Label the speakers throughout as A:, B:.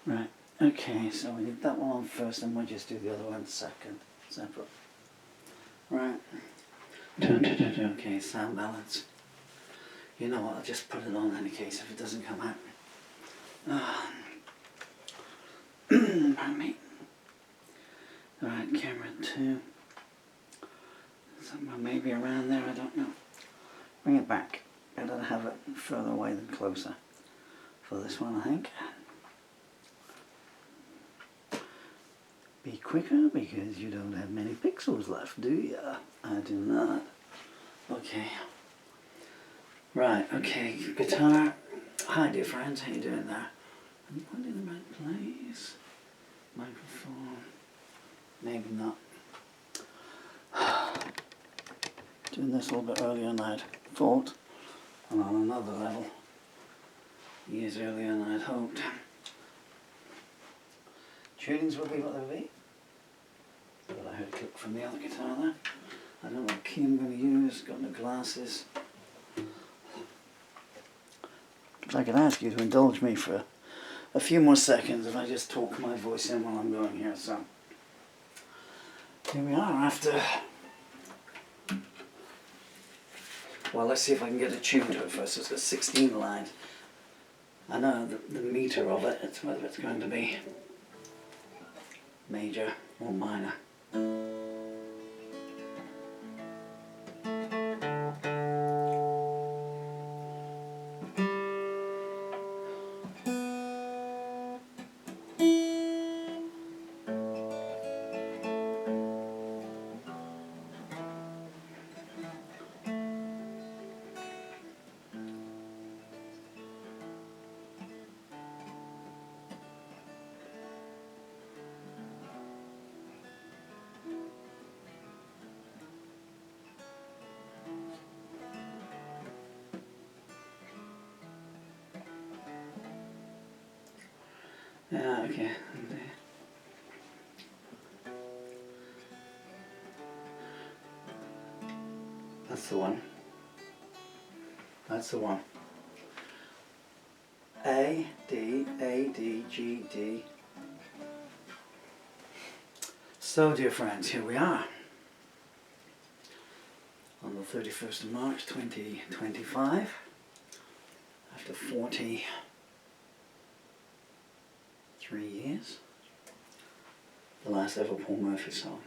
A: Right, okay, so we did that one on first and we'll just do the other one second, separate. Right. Okay, sound balance. You know what, I'll just put it on in case if it doesn't come out. Pardon me. Alright, camera 2. Somewhere maybe around there, I don't know. Bring it back. Better to have it further away than closer for this one, I think. Be quicker because you don't have many pixels left, do you? I do not. Okay. Right, okay, guitar. Hi dear friends, how you doing there? Am I put it in the right place? Microphone. Maybe not. Doing this a little bit earlier than I'd thought. And on another level. Years earlier than I'd hoped. Tunings will be what they'll be. But I heard a click from the other guitar there. I don't know what key I'm going to use, got no glasses. If I could ask you to indulge me for a few more seconds if I just talk my voice in while I'm going here. So here we are after. Well, let's see if I can get a tune to it first. It's got 16 lines. I know the meter of it, it's whether it's going to be major or minor. Yeah, okay. That's the one. That's the one. A, D, G, D. So, dear friends, here we are. On the 31st of March 2025. After 43 years. The last ever Paul Murphy song.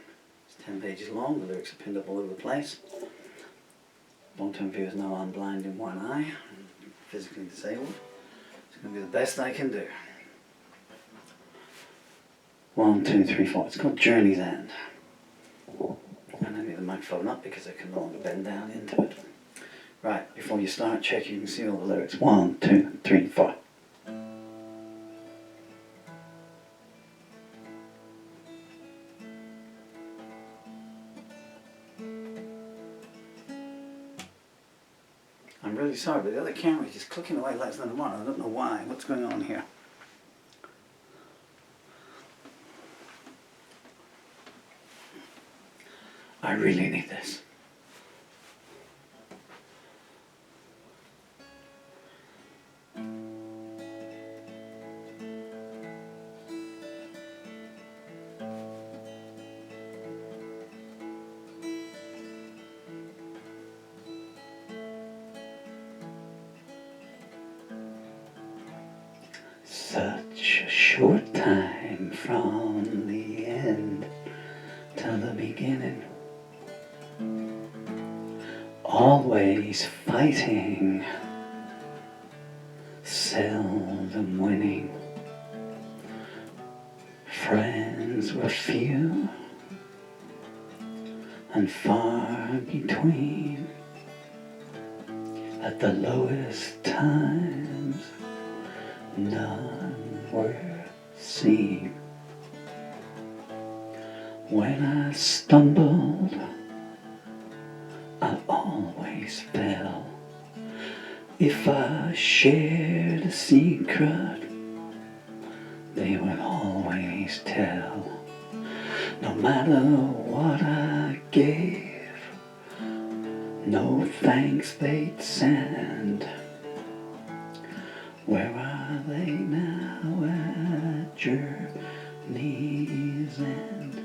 A: It's 10 pages long, the lyrics are pinned up all over the place. Long-term viewers know I'm blind in one eye, physically disabled. It's going to be the best I can do. 1, 2, 3, 4. It's called Journey's End. And I need the microphone up because I can no longer bend down into it. Right, before you start, check you can see all the lyrics. 1, 2, 3, 4. I'm really sorry, but the other camera is just clicking away less than one. I don't know why. What's going on here? I really need this. Such a short time from the end to the beginning. Always fighting, seldom winning. Friends were few and far between. At the lowest times, none were seen. When I stumbled, I always fell. If I shared a secret, they would always tell. No matter what I gave, no thanks they'd send. Where are they now at journey's end.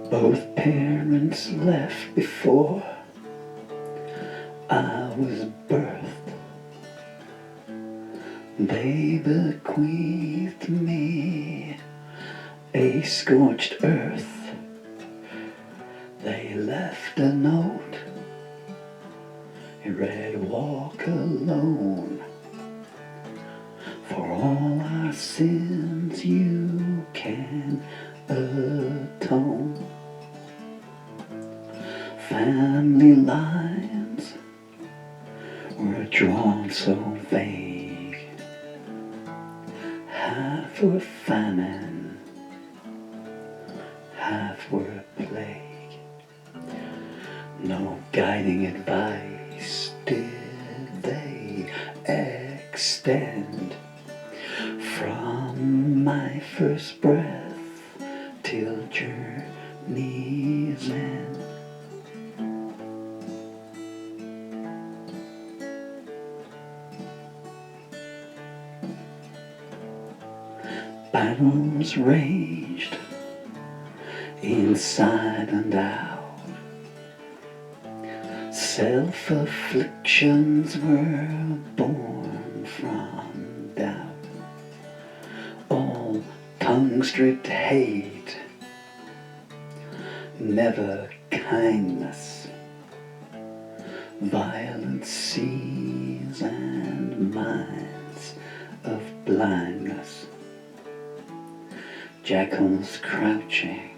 A: Both parents left before I was birthed. They bequeathed me a scorched earth. They left a note. It read, "Walk alone. For all our sins you can atone." Family lines were drawn so vague. Half were famine, half were plague. No guiding advice did they extend. From my first breath till journey's end. Battles raged inside and out. Self-afflictions were born from doubt. All tongue-stripped hate, never kindness. Violent seas and minds of blindness. Jackals crouching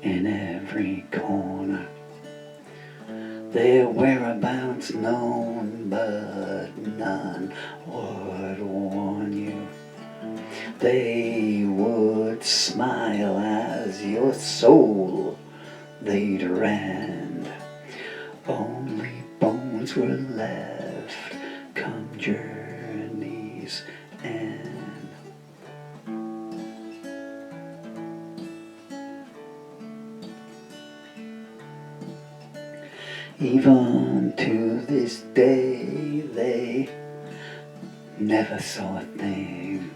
A: in every corner. Their whereabouts known, but none would warn you. They would smile as your soul they'd rend. Only bones were left come journey's end. Even to this day they never saw a thing.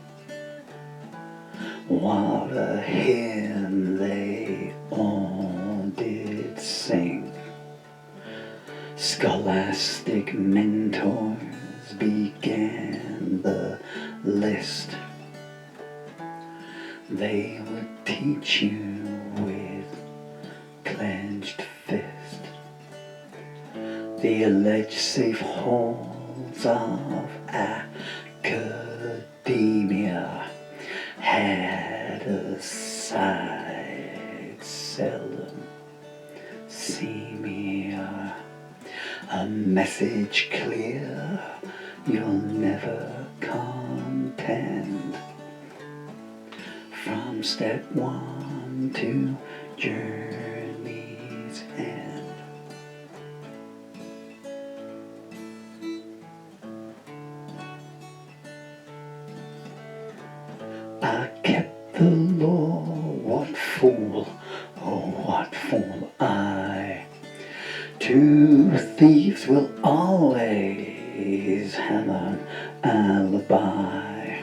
A: What a hymn they all did sing. Scholastic mentors began the list. They would teach you with clenched fist. The alleged safe halls of academia had a side seldom seamier. A message clear you'll never contend. From step one to journey's end. I kept the law, what fool, oh what fool I. Two thieves will always have an alibi,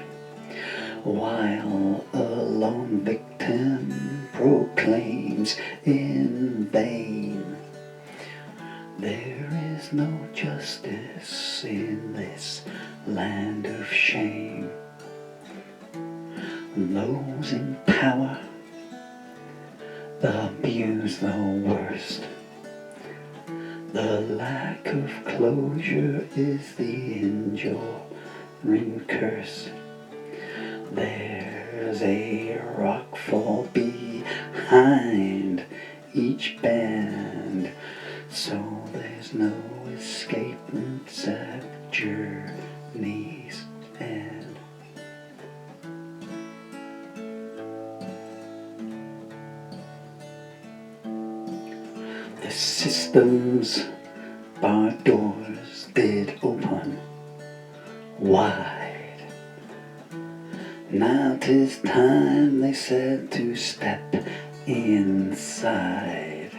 A: while a lone victim proclaims in vain. There is no justice in this land of shame. Those in power abuse the worst. The lack of closure is the enduring curse. There's a rockfall behind each bend, so there's no escape except journey's end. The system's barred doors did open wide. Now 'tis time, they said, to step inside.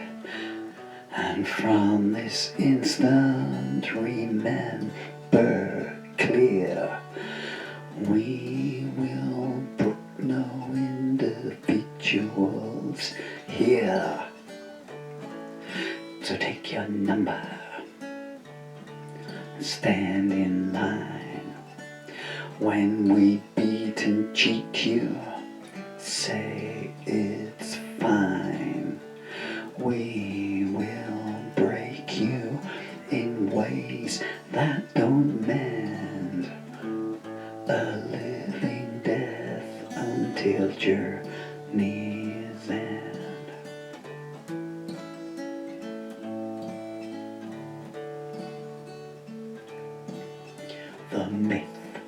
A: And from this instant remember clear, we will put no individuals here. So take your number, stand in line. When we beat and cheat you, say it's fine. We will break you in ways that don't mend. A living death until journey's end. The myth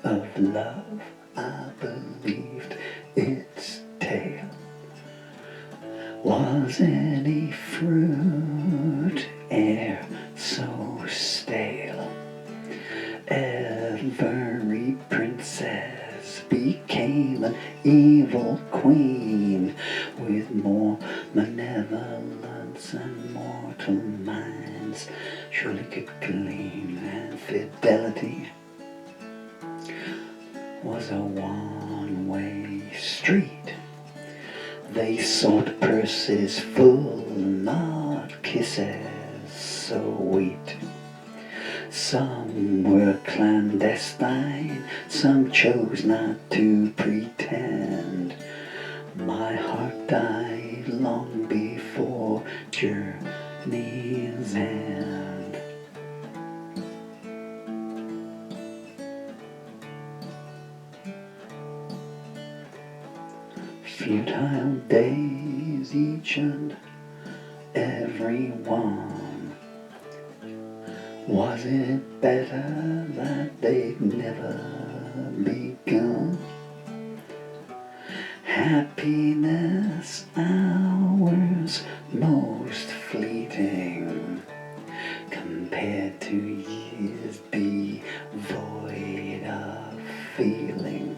A: of love, I believed its tale was any fruit e'er so stale. Every princess became an evil queen, with more malevolence and mortal minds surely could glean, and fidelity was a one-way street. They sought purses full, not kisses sweet. Some were clandestine, some chose not to pretend. My heart died long before journey's end. Futile days, each and every one. Was it better that they'd never begun? Happiness hours most fleeting, compared to years devoid of feeling.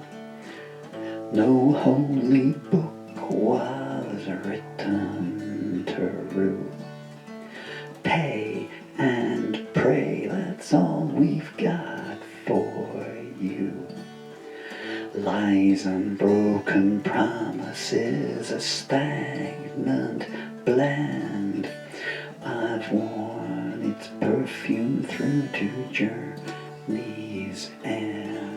A: No holy book was written to rule. Pay and pray, that's all we've got for you. Lies and broken promises, a stagnant blend. I've worn its perfume through to journey's end.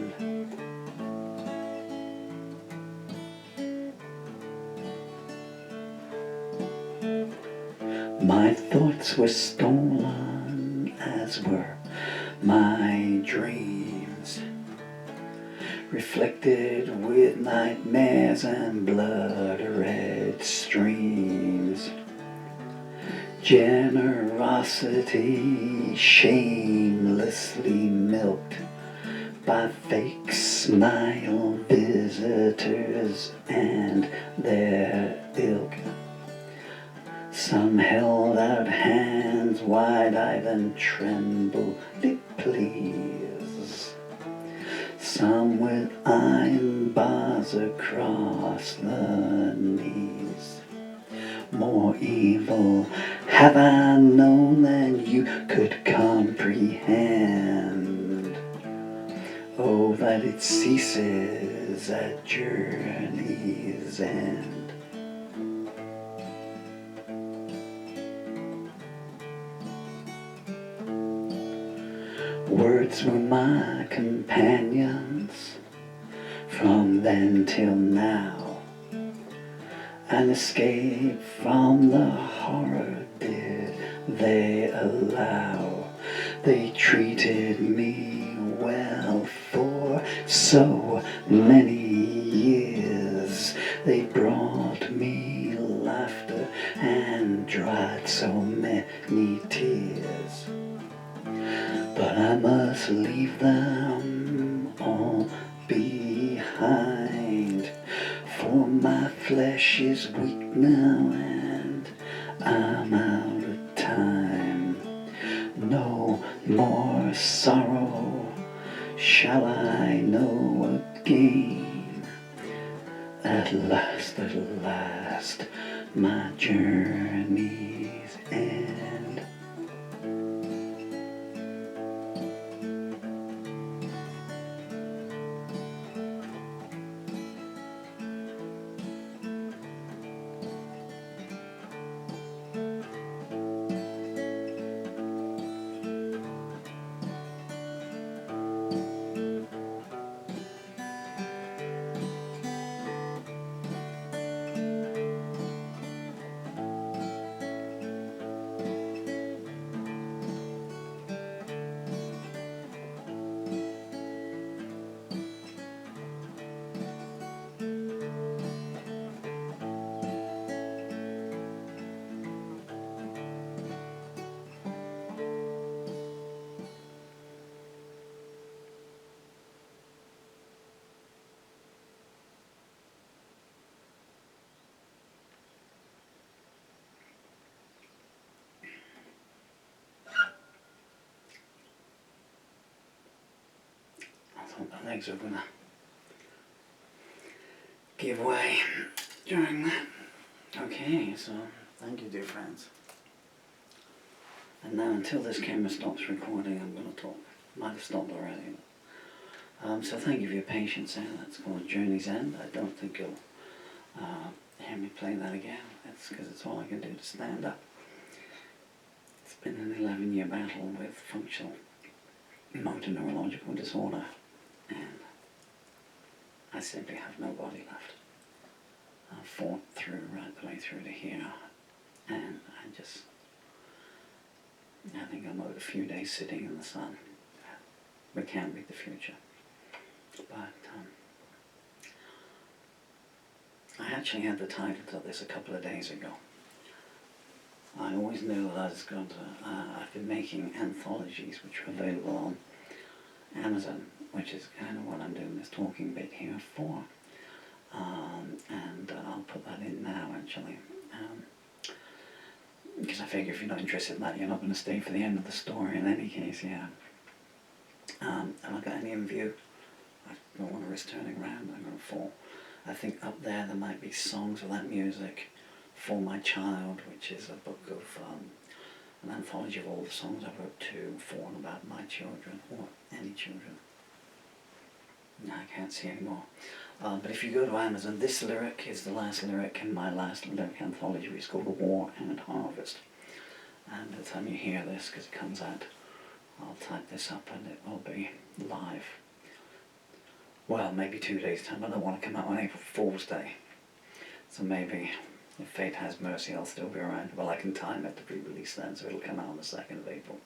A: My thoughts were stolen, as were my dreams, reflected with nightmares and blood-red streams. Generosity shamelessly milked by fake smile visitors and their ilk. Some held out hands wide-eyed and trembled, please. Some with iron bars across the knees. More evil have I known than you could comprehend. Oh, that it ceases at journey's end. Words were my companions from then till now. An escape from the horror did they allow. They treated me well for so many years. They brought me laughter and dried so many tears. But I must leave them all behind, for my flesh is weak now and I'm out of time. No more sorrow shall I know again. At last, my journey's end. my legs are gonna give way during that. Okay, so thank you, dear friends. And now, until this camera stops recording, I'm going to talk. Might have stopped already. So thank you for your patience there. That's called Journey's End. I don't think you'll hear me play that again. That's because it's all I can do to stand up. It's been an 11-year battle with functional motor neurological disorder, and I simply have no body left. I've fought through right the way through to here, and I think I'm owed a few days sitting in the sun. We can't read the future. But I actually had the title to this a couple of days ago. I always knew that I was going to, I've been making anthologies which are available on Amazon, which is kind of what I'm doing this talking bit here for. And I'll put that in now, actually. Because I figure if you're not interested in that, you're not going to stay for the end of the story in any case, yeah. And I've got any in view. I don't want to risk turning around, I'm going to fall. I think up there might be songs without music for my child, which is a book of an anthology of all the songs I wrote to, for and about my children, or any children. No, I can't see anymore. But if you go to Amazon, this lyric is the last lyric in my last lyric anthology, which is called War and Harvest. And by the time you hear this, because it comes out, I'll type this up and it will be live. Well, maybe 2 days' time. I don't want to come out on April Fool's Day. So maybe, if fate has mercy, I'll still be around. Well, I can time it to be released then, so it'll come out on the 2nd of April.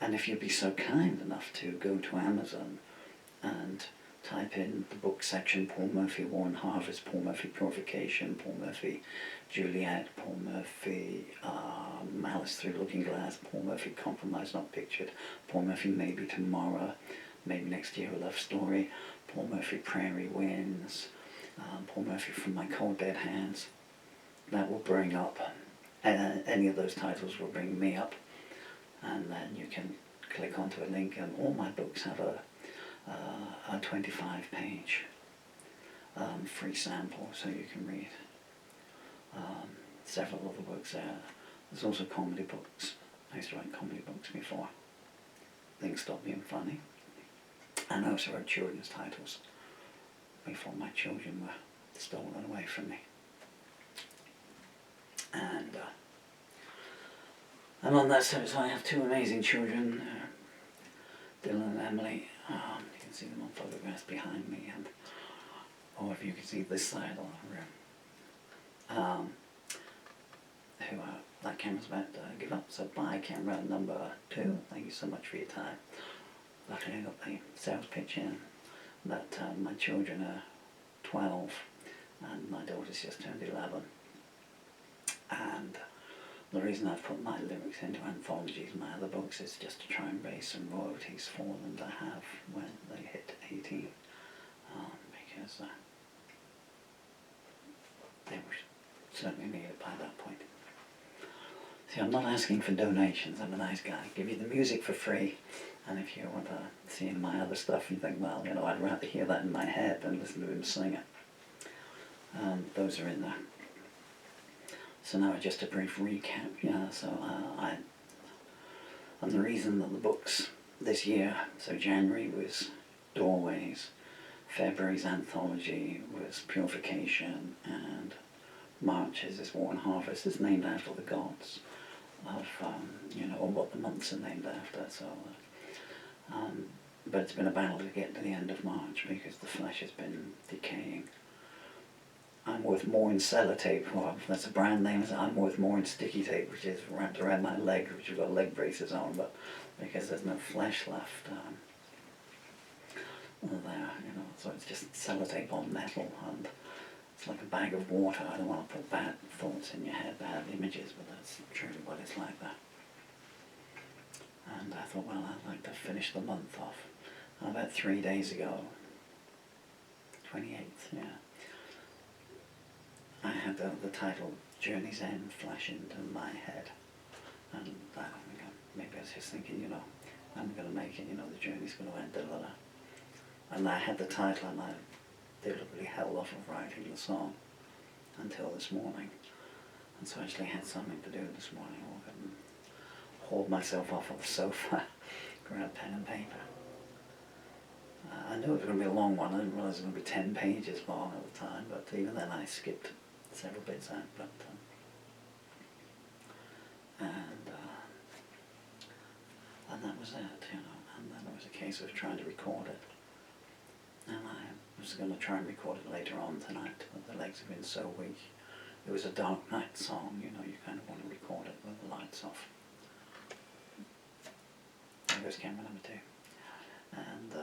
A: And if you'd be so kind enough to go to Amazon and type in the book section, Paul Murphy, War and Harvest, Paul Murphy, Purification, Paul Murphy, Juliet, Paul Murphy, Malice Through Looking Glass, Paul Murphy, Compromise Not Pictured, Paul Murphy, Maybe Tomorrow, Maybe Next Year, A Love Story, Paul Murphy, Prairie Winds, Paul Murphy, From My Cold Dead Hands. That will bring up, any of those titles will bring me up, and then you can click onto a link, and all my books have a 25-page free sample, so you can read several of the books there. There's also comedy books. I used to write comedy books before things stopped being funny. And I also wrote children's titles before my children were stolen away from me. And on that subject, I have 2 amazing children, Dylan and Emily. You can see them on photographs behind me, or if you can see this side of the room. That camera's about to give up, so bye, camera number 2. Thank you so much for your time. Luckily I got the sales pitch in that my children are 12 and my daughter's just turned 11. And the reason I've put my lyrics into anthologies, my other books, is just to try and raise some royalties for them to have when they hit 18. Because they were certainly needed by that point. See, I'm not asking for donations, I'm a nice guy. I give you the music for free, and if you want to see any of my other stuff, you think, well, you know, I'd rather hear that in my head than listen to him sing it. Those are in there. So now just a brief recap. Yeah, so and the reason that the books this year, so January was Doorways, February's anthology was Purification, and March's is War and Harvest, is named after the gods of, or what the months are named after. So, but it's been a battle to get to the end of March because the flesh has been decaying. I'm worth more in sellotape, or that's a brand name. I'm worth more in sticky tape, which is wrapped around my legs, which have got leg braces on, but because there's no flesh left there, so it's just sellotape on metal, and it's like a bag of water. I don't want to put bad thoughts in your head, bad images, but that's truly what it's like there. And I thought, well, I'd like to finish the month off. And about 3 days ago, 28th, yeah, I had the title Journey's End flash into my head. And maybe I was just thinking, I'm going to make it, you know, the journey's going to end, da, da, da. And I had the title, and I deliberately held off of writing the song until this morning. And so I actually had something to do this morning. I couldn't hold myself off of the sofa, grab pen and paper. I knew it was going to be a long one. I didn't realize it was going to be 10 pages long at the time, but even then I skipped several bits out. But and that was it, you know. And then it was a case of trying to record it. And I was going to try and record it later on tonight, but the legs have been so weak. It was a dark night song, you know, you kind of want to record it with the lights off. There goes camera number 2. And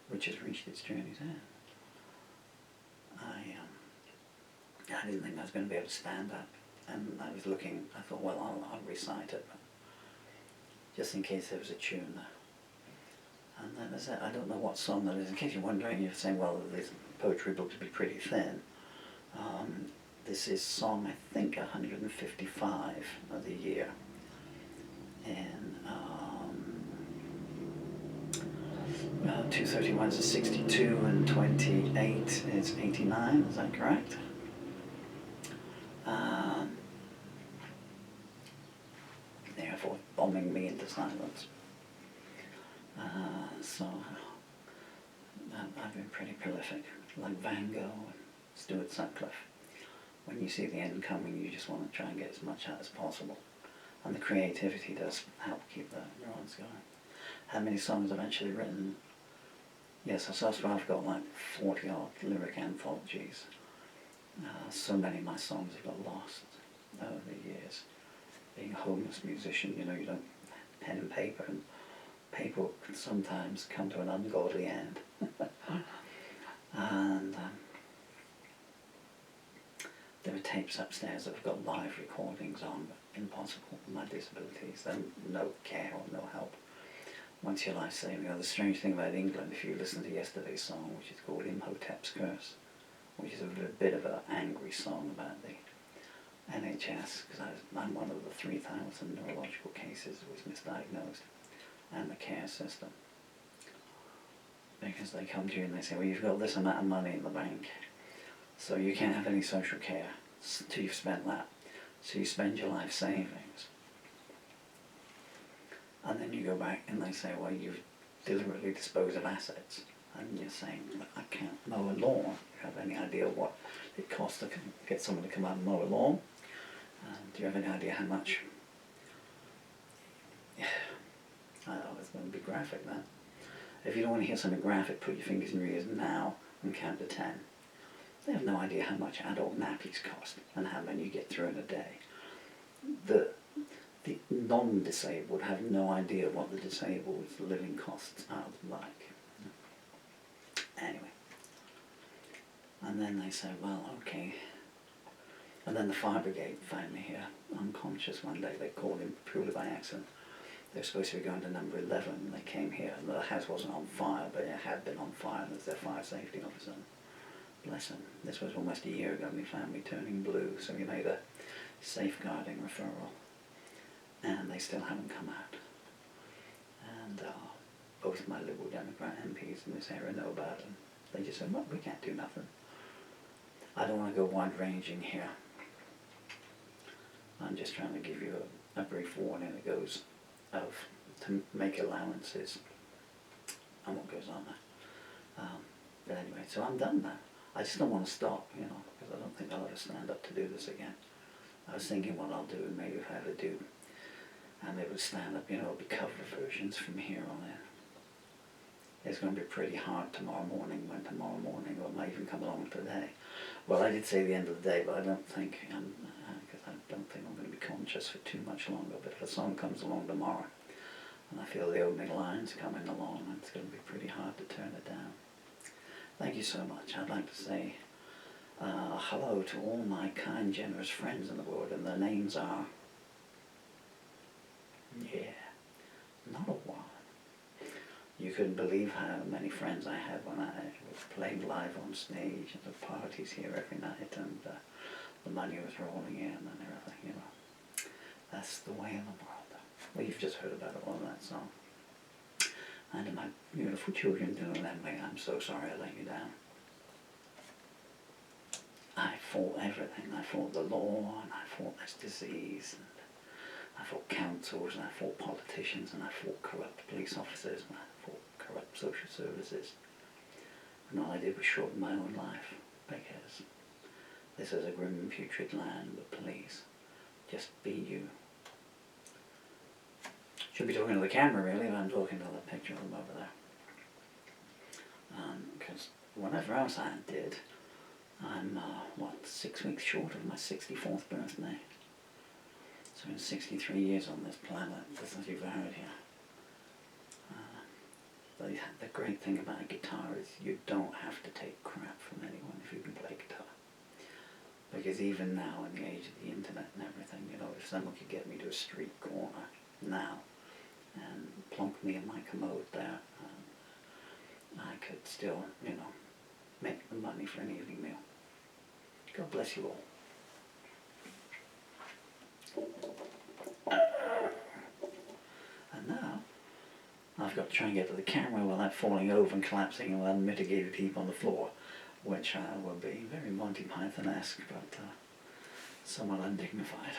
A: which has reached its journey's end. I didn't think I was going to be able to stand up, and I was looking, I thought, well, I'll recite it, but just in case there was a tune there. And then there's I don't know what song that is. In case you're wondering, you're saying, well, this poetry book would be pretty thin. This is song, I think, 155 of the year. And 231 is 62, and 28 is 89, is that correct? Therefore, bombing me into silence. So I've been pretty prolific, like Van Gogh and Stuart Sutcliffe. When you see the end coming, you just want to try and get as much out as possible. And the creativity does help keep the neurons going. How many songs I've actually written? Yes, so far I've got like 40 odd lyric anthologies. So many of my songs have got lost over the years. Being a homeless musician, you know, you don't pen and paper, and paper can sometimes come to an ungodly end. And there are tapes upstairs that have got live recordings on, but impossible with my disabilities. Then no care or no help. Once your life saving. You know, the strange thing about England, if you listen to yesterday's song, which is called Imhotep's Curse, which is a bit of an angry song about the NHS, because I'm one of the 3,000 neurological cases that was misdiagnosed, and the care system. Because they come to you and they say, well, you've got this amount of money in the bank, so you can't have any social care until you've spent that. So you spend your life savings. And then you go back and they say, well, you've deliberately disposed of assets. And you're saying, I can't mow a lawn. Do you have any idea what it costs to get someone to come out and mow a lawn? Do you have any idea how much? I know it's going to be graphic then. If you don't want to hear something graphic, put your fingers in your ears now and count to 10. They have no idea how much adult nappies cost and how many you get through in a day. The non-disabled have no idea what the disabled's living costs are like. Anyway. And then they say, well, okay. And then the fire brigade found me here, unconscious one day. They called him purely by accident. They were supposed to be going to number 11, and they came here, and the house wasn't on fire, but it had been on fire, and there's their fire safety officer. Bless him. This was almost a year ago, and he found me turning blue, so he made a safeguarding referral. And they still haven't come out. And both my Liberal Democrat MPs in this area know about it. They just said, well, we can't do nothing. I don't want to go wide-ranging here. I'm just trying to give you a brief warning that goes to make allowances and what goes on there. But anyway, so I'm done now. I just don't want to stop, you know, because I don't think I'll ever stand up to do this again. I was thinking what I'll do, maybe if I ever do, I'm able to stand up, you know, it'll be cover versions from here on in. It's going to be pretty hard tomorrow morning, or it might even come along today. Well, I did say the end of the day, but I don't think, because I don't think I'm going to be conscious for too much longer. But if a song comes along tomorrow, and I feel the opening lines coming along, it's going to be pretty hard to turn it down. Thank you so much. I'd like to say hello to all my kind, generous friends in the world, and their names are, not a one. You couldn't believe how many friends I had when I was playing live on stage at the parties here every night, and the money was rolling in and everything, you know. That's the way of the world. Well, you've just heard about it all that song. And my beautiful children doing that way, I'm so sorry I let you down. I fought everything. I fought the law, and I fought this disease, and I fought councils, and I fought politicians, and I fought corrupt police officers, and I fought corrupt social services. And all I did was shorten my own life, because this is a grim and putrid land, but please, just be you. Should be talking to the camera really, but I'm talking to the picture of them over there. Because whatever else I did, I'm, 6 weeks short of my 64th birthday. So in 63 years on this planet, just as you've heard here. The great thing about a guitar is you don't have to take crap from anyone if you can play guitar. Because even now, in the age of the internet and everything, you know, if someone could get me to a street corner now and plonk me in my commode there, I could still, you know, make the money for an evening meal. God bless you all. And now, I've got to try and get to the camera without falling over and collapsing in an unmitigated heap on the floor, which will be very Monty Python-esque, but somewhat undignified.